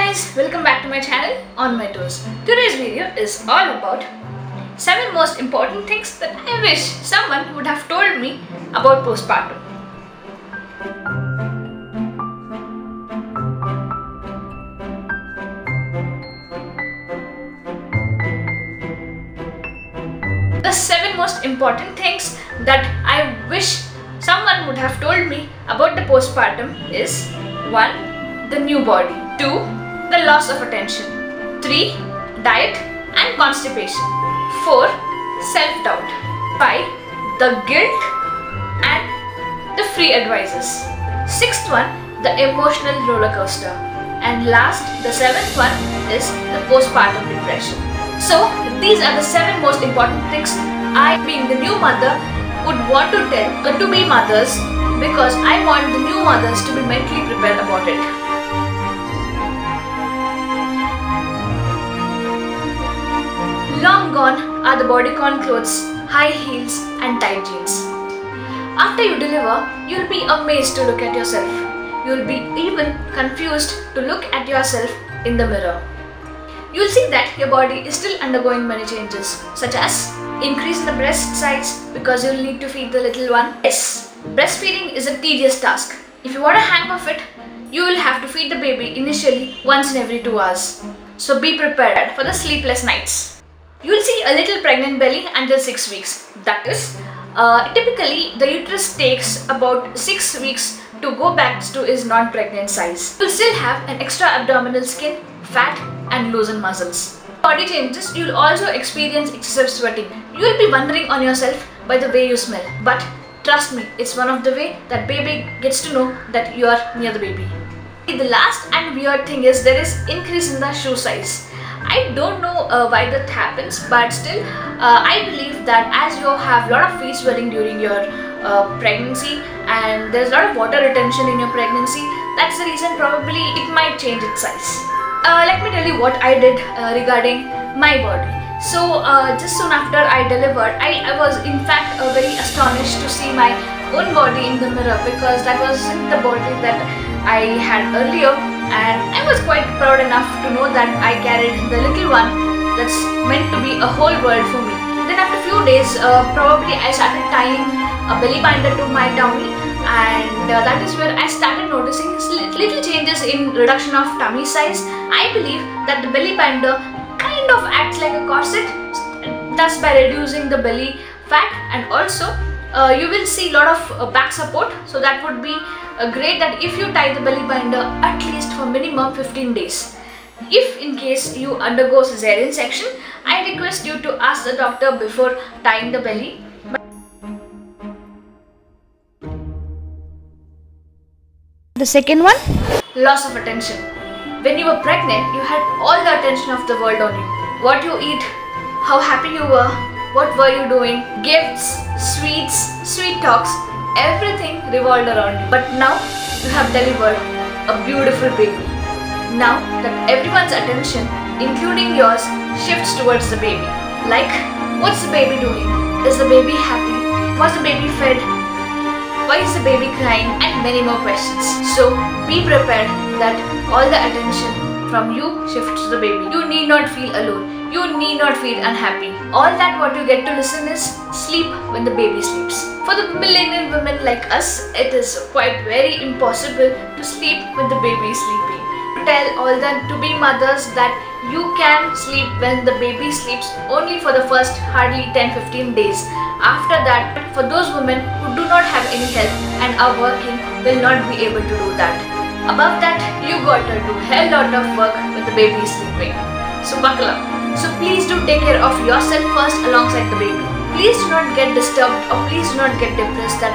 guys, welcome back to my channel On My Toes. Today's video is all about 7 most important things that I wish someone would have told me about postpartum. The 7 most important things that I wish someone would have told me about the postpartum is 1. The new body. 2. The loss of attention. 3. Diet and constipation. 4. Self-doubt. 5. The guilt and the free advices. 6th one, the emotional roller coaster. And last, the 7th one is the postpartum depression. So, these are the 7 most important things I, being the new mother, would want to tell to-be mothers, because I want the new mothers to be mentally prepared about it. Long gone are the bodycon clothes, high heels and tight jeans. After you deliver, you'll be amazed to look at yourself. You'll be even confused to look at yourself in the mirror. You'll see that your body is still undergoing many changes, such as increase in the breast size because you'll need to feed the little one. Yes, breastfeeding is a tedious task. If you want to hang off it, you will have to feed the baby initially once in every 2 hours. So be prepared for the sleepless nights. You'll see a little pregnant belly until 6 weeks. That is, typically the uterus takes about 6 weeks to go back to its non-pregnant size. You'll still have an extra abdominal skin, fat and loosened muscles. Body changes, you'll also experience excessive sweating. You'll be wondering on yourself by the way you smell. But trust me, it's one of the way that baby gets to know that you are near the baby. The last and weird thing is there is increase in the shoe size. I don't know why that happens, but still I believe that as you have a lot of feet swelling during your pregnancy and there's a lot of water retention in your pregnancy, that's the reason probably it might change its size. Let me tell you what I did regarding my body. So just soon after I delivered, I was in fact very astonished to see my own body in the mirror, because that wasn't the body that I had earlier, and I was quite proud enough to know that I carried the little one that's meant to be a whole world for me. Then after a few days, probably I started tying a belly binder to my tummy, and that is where I started noticing little changes in reduction of tummy size. I believe that the belly binder kind of acts like a corset, thus by reducing the belly fat, and also you will see a lot of back support. So that would be great that if you tie the belly binder at least for minimum 15 days. If in case you undergo cesarean section, I request you to ask the doctor before tying the belly. The second one, loss of attention. When you were pregnant, you had all the attention of the world on you. What you eat, how happy you were, what were you doing, gifts, sweets, sweet talks, everything revolved around you. But now you have delivered a beautiful baby. Now that everyone's attention, including yours, shifts towards the baby. Like, what's the baby doing? Is the baby happy? Was the baby fed? Why is the baby crying? And many more questions. So be prepared that all the attention from you shifts to the baby. You need not feel alone. You need not feel unhappy. All that what you get to listen is sleep when the baby sleeps. For the millennial women like us, it is quite very impossible to sleep when the baby is sleeping. Tell all the to-be mothers that you can sleep when the baby sleeps only for the first hardly 10-15 days. After that, for those women who do not have any help and are working, will not be able to do that. Above that, you got to do a hell lot of work when the baby is sleeping. So buckle up. So please do take care of yourself first alongside the baby. Please do not get disturbed or please do not get depressed that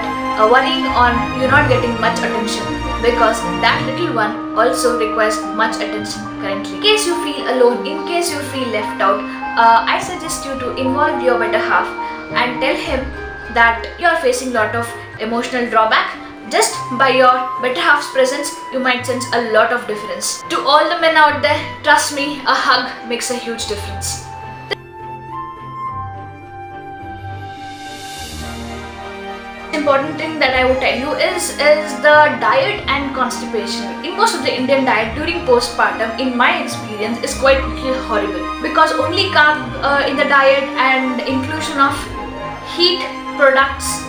worrying on you not getting much attention, because that little one also requires much attention currently. In case you feel alone, in case you feel left out, I suggest you to involve your better half and tell him that you are facing a lot of emotional drawback. Just by your better half's presence, you might sense a lot of difference. To all the men out there, trust me, a hug makes a huge difference. Important thing that I would tell you is the diet and constipation. In most of the Indian diet during postpartum, in my experience, is quite horrible because only carb in the diet and inclusion of heat products.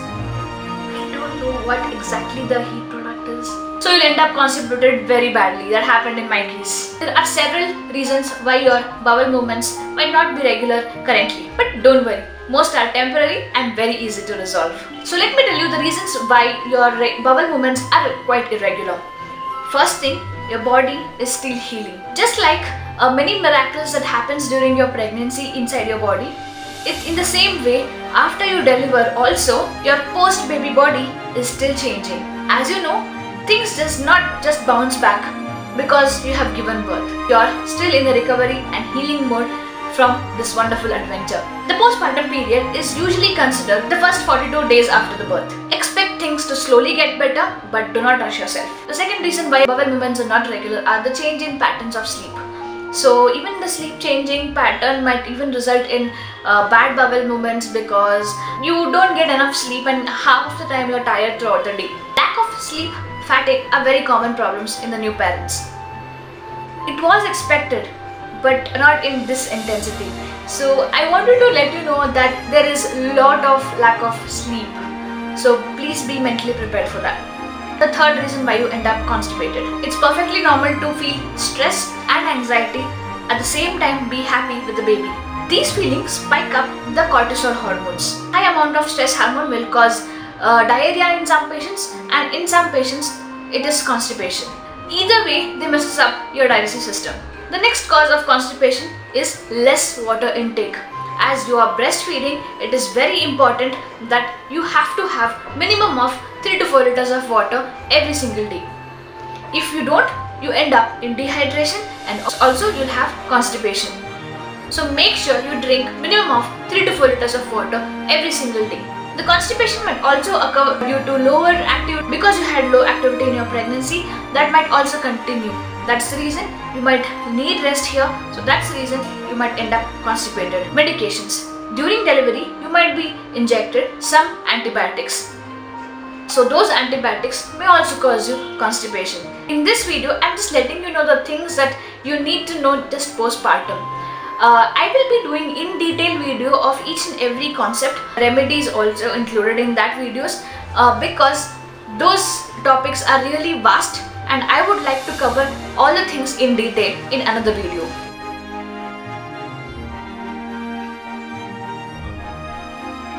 I don't know what exactly the heat product is. So you'll end up constipated very badly. That happened in my case. There are several reasons why your bowel movements might not be regular currently, but don't worry. Most are temporary and very easy to resolve. So let me tell you the reasons why your bowel movements are quite irregular. First thing, your body is still healing. Just like many miracles that happens during your pregnancy inside your body, it's in the same way after you deliver also your post-baby body is still changing. As you know, things does not just bounce back because you have given birth. You're still in the recovery and healing mode from this wonderful adventure. The postpartum period is usually considered the first 42 days after the birth. Expect things to slowly get better, but do not rush yourself. The second reason why bowel movements are not regular are the change in patterns of sleep. So even the sleep changing pattern might even result in bad bowel movements because you don't get enough sleep and half of the time you're tired throughout the day. Lack of sleep, fatigue are very common problems in the new parents. It was expected, but not in this intensity. So I wanted to let you know that there is a lot of lack of sleep. So please be mentally prepared for that. The third reason why you end up constipated. It's perfectly normal to feel stress and anxiety at the same time be happy with the baby. These feelings spike up the cortisol hormones. High amount of stress hormone will cause diarrhea in some patients, and in some patients it is constipation. Either way, they messes up your digestive system. The next cause of constipation is less water intake. As you are breastfeeding, it is very important that you have to have minimum of 3 to 4 liters of water every single day. If you don't, you end up in dehydration and also you'll have constipation. So make sure you drink minimum of 3 to 4 liters of water every single day. The constipation might also occur due to lower activity because you had low activity in your pregnancy. That might also continue. That's the reason you might need rest here. So that's the reason you might end up constipated. Medications. During delivery, you might be injected some antibiotics. So those antibiotics may also cause you constipation. In this video, I'm just letting you know the things that you need to know just postpartum. I will be doing in detail video of each and every concept, remedies also included in that videos because those topics are really vast and I would like to cover all the things in detail in another video.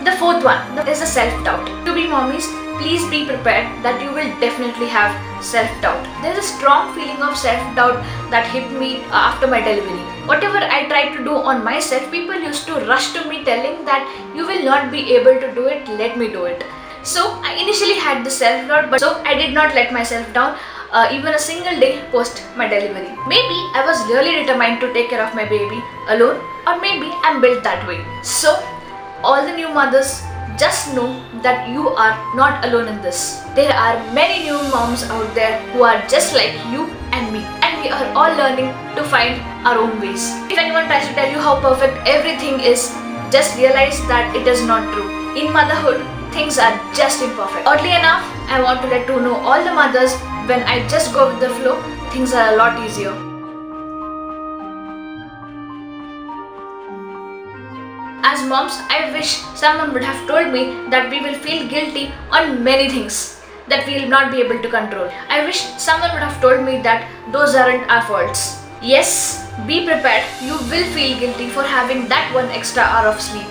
The fourth one is the self-doubt. To be mommies, please be prepared that you will definitely have self-doubt. There is a strong feeling of self-doubt that hit me after my delivery. Whatever I tried to do on myself, people used to rush to me telling that you will not be able to do it, let me do it. So I initially had the self-doubt, but so I did not let myself down even a single day post my delivery. Maybe I was really determined to take care of my baby alone, or maybe I'm built that way. So all the new mothers, just know that you are not alone in this. There are many new moms out there who are just like you and me, and we are all learning to find our own ways. If anyone tries to tell you how perfect everything is, just realize that it is not true. In motherhood, things are just imperfect. Oddly enough, I want to let you know all the mothers, when I just go with the flow, things are a lot easier. As moms, I wish someone would have told me that we will feel guilty on many things that we will not be able to control. I wish someone would have told me that those aren't our faults. Yes, be prepared. You will feel guilty for having that one extra hour of sleep.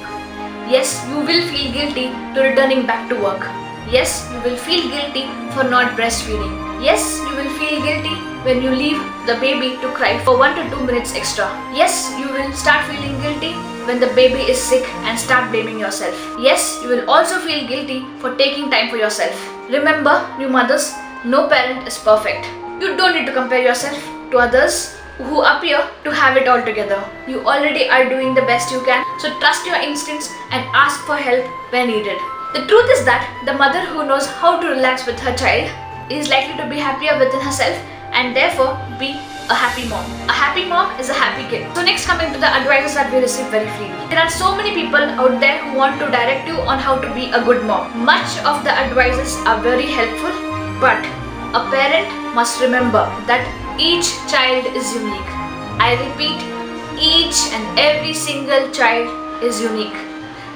Yes, you will feel guilty to returning back to work. Yes, you will feel guilty for not breastfeeding. Yes, you will feel guilty when you leave the baby to cry for 1 to 2 minutes extra. Yes, you will start feeling guilty when the baby is sick and start blaming yourself. Yes, you will also feel guilty for taking time for yourself. Remember, new mothers, no parent is perfect. You don't need to compare yourself to others who appear to have it all together. You already are doing the best you can, so trust your instincts and ask for help when needed. The truth is that the mother who knows how to relax with her child is likely to be happier within herself and therefore be a happy mom. A happy mom is a happy kid. So next, coming to the advices that we receive very freely. There are so many people out there who want to direct you on how to be a good mom. Much of the advices are very helpful, but a parent must remember that each child is unique. I repeat, each and every single child is unique.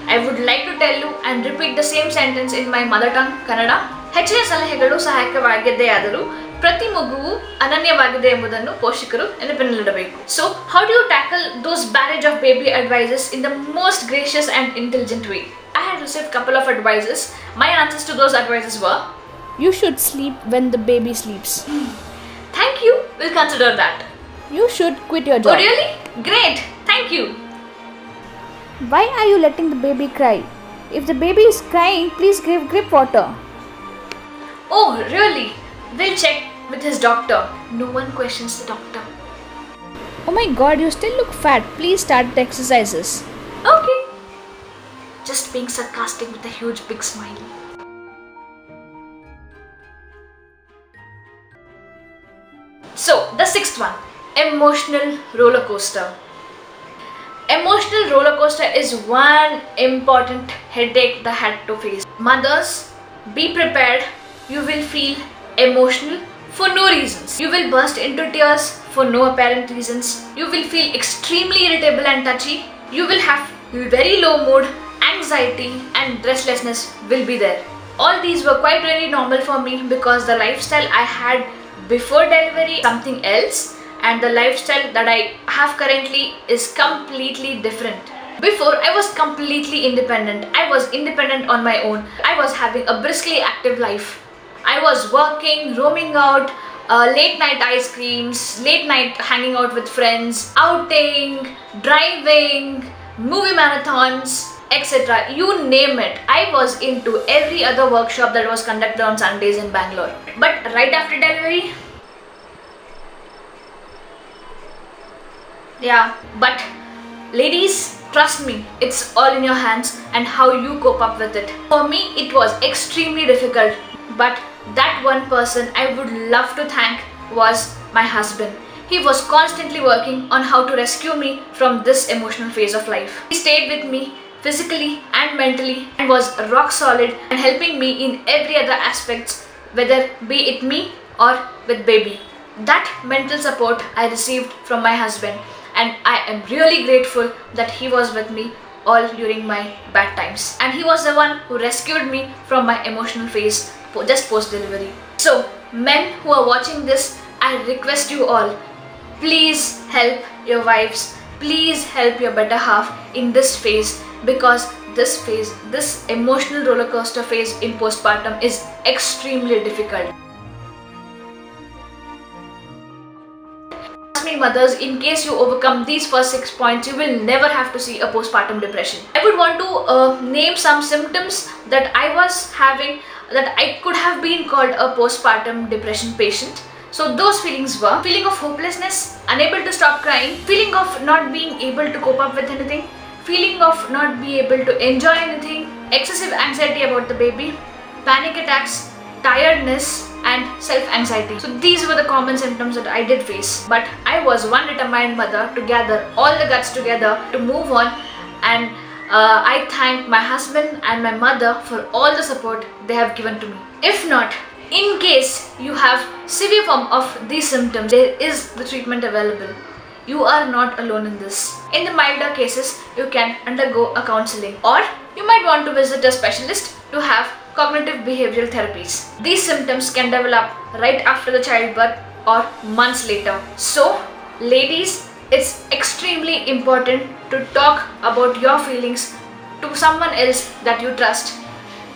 I would like to tell you and repeat the same sentence in my mother tongue, Kannada. ಹೆಚ್ಚಿನ ಸಲಹೆಗಳು ಸಹಾಯಕವಾಗಿದ್ದೇ ಆದರೂ ಪ್ರತಿ ಮಗುವು ಅನನ್ಯವಾಗಿದೆ ಎಂಬುದನ್ನು ಪೋಷಕರು ನೆನಪಿನಲ್ಲಿಡಬೇಕು. So how do you tackle those barrage of baby advices in the most gracious and intelligent way? I had received couple of advices. My answers to those advices were: you should sleep when the baby sleeps. Thank you, we'll consider that. You should quit your job. Oh really? Great, thank you. Why are you letting the baby cry? If the baby is crying, please give grip water. Oh really? We'll check with his doctor. No one questions the doctor. Oh my god, you still look fat. Please start the exercises. Okay. Just being sarcastic with a huge big smile. So the sixth one, emotional roller coaster. Emotional roller coaster is one important headache that I had to face. Mothers, be prepared. You will feel emotional for no reasons. You will burst into tears for no apparent reasons. You will feel extremely irritable and touchy. You will have very low mood, anxiety and restlessness will be there. All these were quite really normal for me because the lifestyle I had before delivery something else, and the lifestyle that I have currently is completely different. Before, I was completely independent. I was independent on my own. I was having a briskly active life. I was working, roaming out, late night ice creams, late night hanging out with friends, outing, driving, movie marathons, etc. You name it. I was into every other workshop that was conducted on Sundays in Bangalore. But right after delivery, yeah, but ladies, trust me, it's all in your hands and how you cope up with it. For me, it was extremely difficult, but that one person I would love to thank was my husband. He was constantly working on how to rescue me from this emotional phase of life. He stayed with me physically and mentally and was rock solid and helping me in every other aspects, whether be it me or with baby. That mental support I received from my husband, and I am really grateful that he was with me all during my bad times. And he was the one who rescued me from my emotional phase just post delivery. So men who are watching this, I request you all, please help your wives, please help your better half in this phase, because this phase, this emotional roller coaster phase in postpartum is extremely difficult. Mothers, in case you overcome these first 6 points, you will never have to see a postpartum depression. I would want to name some symptoms that I was having, that I could have been called a postpartum depression patient. So those feelings were feeling of hopelessness, unable to stop crying, feeling of not being able to cope up with anything, feeling of not be able to enjoy anything, excessive anxiety about the baby, panic attacks, tiredness and self-anxiety. So these were the common symptoms that I did face, but I was one determined mother to gather all the guts together to move on, and I thank my husband and my mother for all the support they have given to me. If not, in case you have severe form of these symptoms, there is the treatment available. You are not alone in this. In the milder cases, you can undergo a counseling, or you might want to visit a specialist to have cognitive behavioral therapies. These symptoms can develop right after the childbirth or months later. So ladies, it's extremely important to talk about your feelings to someone else that you trust.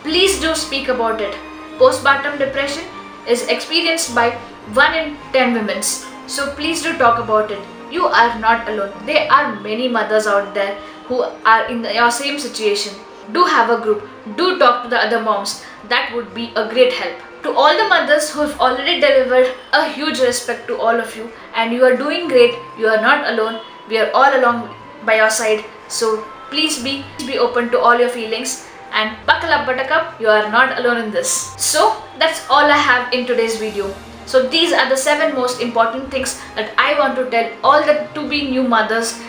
Please do speak about it. Postpartum depression is experienced by 1 in 10 women. So please do talk about it. You are not alone. There are many mothers out there who are in your same situation. Do have a group. Do talk to the other moms. That would be a great help. To all the mothers who have already delivered, a huge respect to all of you, and you are doing great. You are not alone. We are all along by your side. So please be open to all your feelings and buckle up, buttercup. You are not alone in this. So that's all I have in today's video. So these are the 7 most important things that I want to tell all the to-be new mothers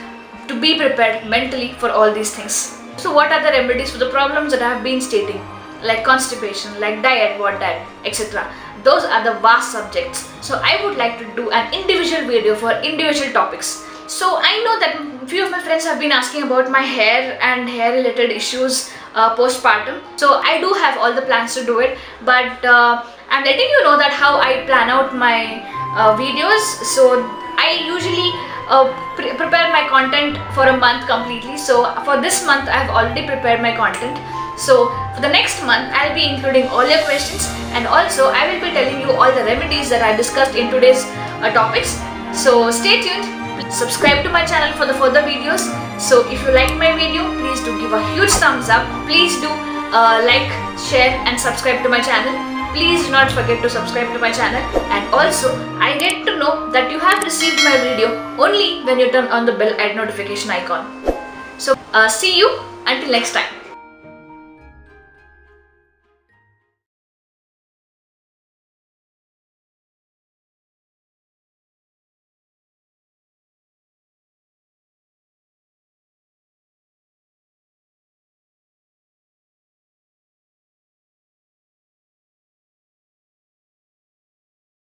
to be prepared mentally for all these things. So what are the remedies for the problems that I have been stating, like constipation, like diet, what diet, etc. Those are the vast subjects. So I would like to do an individual video for individual topics. So I know that few of my friends have been asking about my hair and hair related issues postpartum. So I do have all the plans to do it, but I'm letting you know that how I plan out my videos. So I usually prepare my content for a month completely. So for this month I have already prepared my content. So for the next month I'll be including all your questions, and also I will be telling you all the remedies that I discussed in today's topics. So stay tuned. Subscribe to my channel for the further videos. So if you like my video, please do give a huge thumbs up. Please do like, share and subscribe to my channel. Please do not forget to subscribe to my channel, and also I get to know that you have received my video only when you turn on the bell notification icon. So see you until next time.